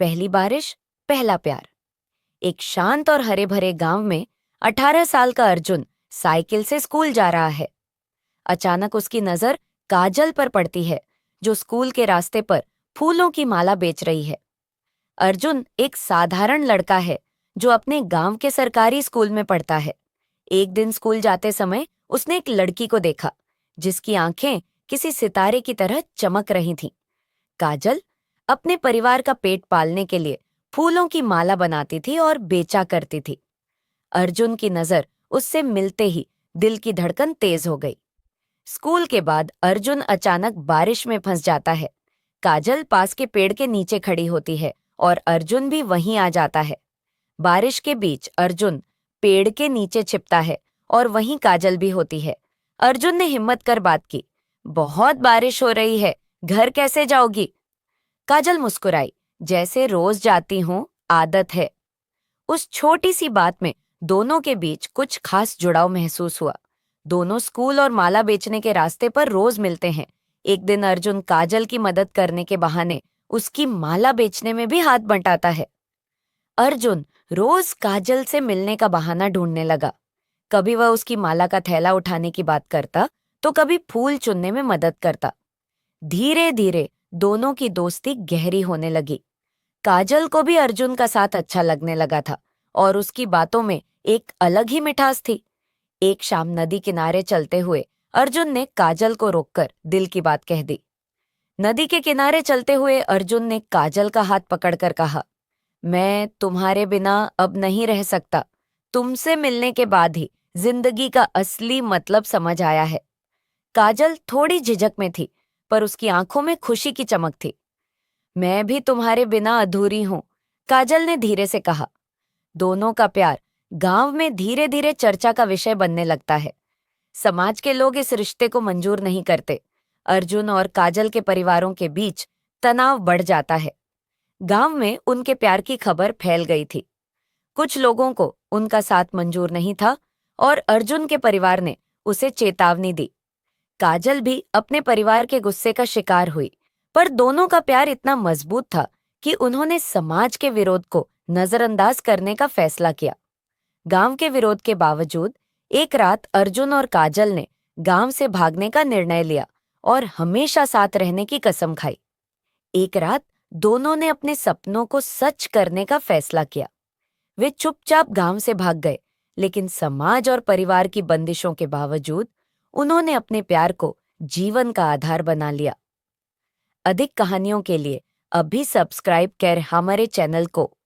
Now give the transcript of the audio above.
पहली बारिश, पहला प्यार। एक शांत और हरे भरे गांव में 18 साल का अर्जुन साइकिल से स्कूल जा रहा है। अचानक उसकी नजर काजल पर पड़ती है, जो स्कूल के रास्ते पर फूलों की माला बेच रही है। अर्जुन एक साधारण लड़का है जो अपने गांव के सरकारी स्कूल में पढ़ता है। एक दिन स्कूल जाते समय उसने एक लड़की को देखा, जिसकी आंखें किसी सितारे की तरह चमक रही थीं। काजल अपने परिवार का पेट पालने के लिए फूलों की माला बनाती थी और बेचा करती थी। अर्जुन की नजर उससे मिलते ही दिल की धड़कन तेज हो गई। स्कूल के बाद अर्जुन अचानक बारिश में फंस जाता है। काजल पास के पेड़ के नीचे खड़ी होती है और अर्जुन भी वहीं आ जाता है। बारिश के बीच अर्जुन पेड़ के नीचे छिपता है और वहीं काजल भी होती है। अर्जुन ने हिम्मत कर बात की, बहुत बारिश हो रही है, घर कैसे जाओगी? काजल मुस्कुराई, जैसे रोज जाती हूँ, आदत है। उस छोटी सी बात में दोनों के बीच कुछ खास जुड़ाव महसूस हुआ। दोनों स्कूल और माला बेचने के रास्ते पर रोज मिलते हैं। एक दिन अर्जुन काजल की मदद करने के बहाने उसकी माला बेचने में भी हाथ बंटाता है। अर्जुन रोज काजल से मिलने का बहाना ढूंढने लगा। कभी वह उसकी माला का थैला उठाने की बात करता, तो कभी फूल चुनने में मदद करता। धीरे धीरे दोनों की दोस्ती गहरी होने लगी। काजल को भी अर्जुन का साथ अच्छा लगने लगा था और उसकी बातों में एक अलग ही मिठास थी। एक शाम नदी किनारे चलते हुए अर्जुन ने काजल को रोककर दिल की बात कह दी। नदी के किनारे चलते हुए अर्जुन ने काजल का हाथ पकड़कर कहा, मैं तुम्हारे बिना अब नहीं रह सकता। तुमसे मिलने के बाद ही जिंदगी का असली मतलब समझ आया है। काजल थोड़ी झिझक में थी, पर उसकी आंखों में खुशी की चमक थी। मैं भी तुम्हारे बिना अधूरी हूं, काजल ने धीरे से कहा। दोनों का प्यार गांव में धीरे धीरे चर्चा का विषय बनने लगता है। समाज के लोग इस रिश्ते को मंजूर नहीं करते। अर्जुन और काजल के परिवारों के बीच तनाव बढ़ जाता है। गांव में उनके प्यार की खबर फैल गई थी। कुछ लोगों को उनका साथ मंजूर नहीं था और अर्जुन के परिवार ने उसे चेतावनी दी। काजल भी अपने परिवार के गुस्से का शिकार हुई, पर दोनों का प्यार इतना मजबूत था कि उन्होंने समाज के विरोध को नजरअंदाज करने का फैसला किया। गांव के विरोध के बावजूद एक रात अर्जुन और काजल ने गांव से भागने का निर्णय लिया और हमेशा साथ रहने की कसम खाई। एक रात दोनों ने अपने सपनों को सच करने का फैसला किया। वे चुपचाप गांव से भाग गए, लेकिन समाज और परिवार की बंदिशों के बावजूद उन्होंने अपने प्यार को जीवन का आधार बना लिया। अधिक कहानियों के लिए अभी सब्सक्राइब कर हमारे चैनल को।